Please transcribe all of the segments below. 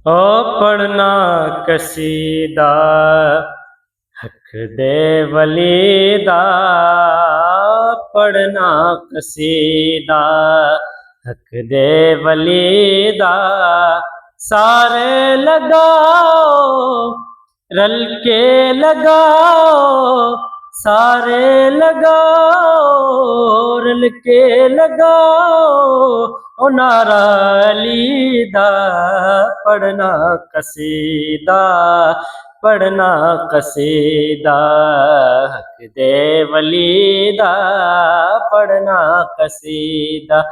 ओ पढ़ना कसीदा हक दे वलीदा, पढ़ना कसीदा हक दे वलीदा। सारे लगाओ रल के लगाओ, सारे लगाओ रल के लगाओ। ओ नारा अली दा पढ़ना कसीदा, पढ़ना कसीदा हक दे वलीदा, पढ़ना कसीदा।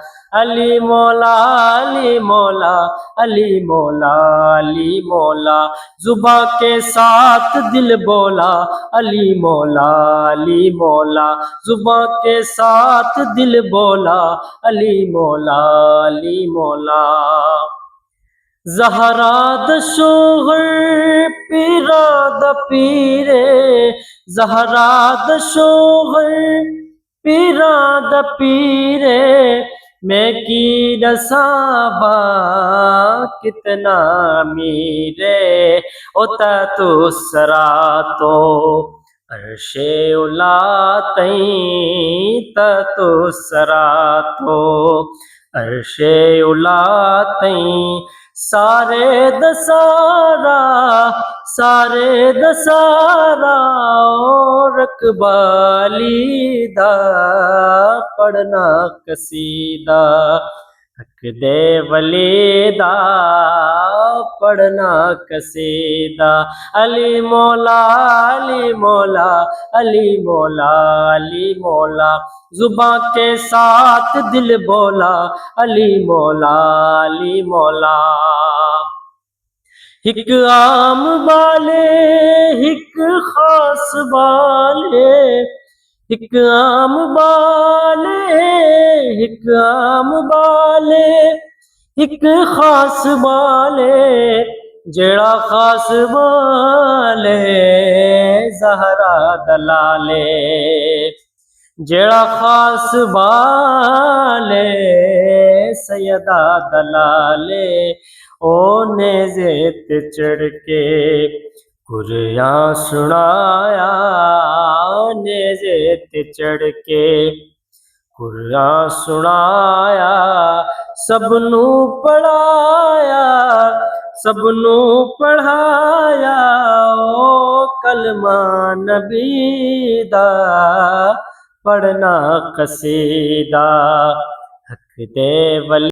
अली मौला अली मौला अली मौला अली मौला, जुबा के साथ दिल बोला अली मौला अली मौला, जुबा के साथ दिल बोला अली मौला अली मौला। ज़हरा द शोहर पीरा द पीरे, ज़हरा द शोहर पीरा द पीरे। मैं की नसाबा कितना मीरे, ओता तो सरा तो अर्शे उला तई, तो सरा तो अर्शे उला तई। सारे दसारा सारे दसारा रकबाली दा पढ़ना कसीदा हक दे वलीदा, पढ़ना कसीदा। अली मौला अली मौला अली मौला अली मौला, जुबां के साथ दिल बोला अली मौला अली मौला। हिक आम वाले हिक खास वाले, हिक आम वाले हिक आम वाले, हिक खास वाले। जेड़ा खास वाले ज़हरा दलाले, जेड़ा खास वाले सैयदा दलाले। ओ नेज़े ते चढ़ के कुरान सुनाया, नेज़े ते चढ़ के कुरान सुनाया। सबनू पढ़ाया सबनू पढ़ाया, ओ कलमा नबी दा पढ़ना कसीदा हक दे वली।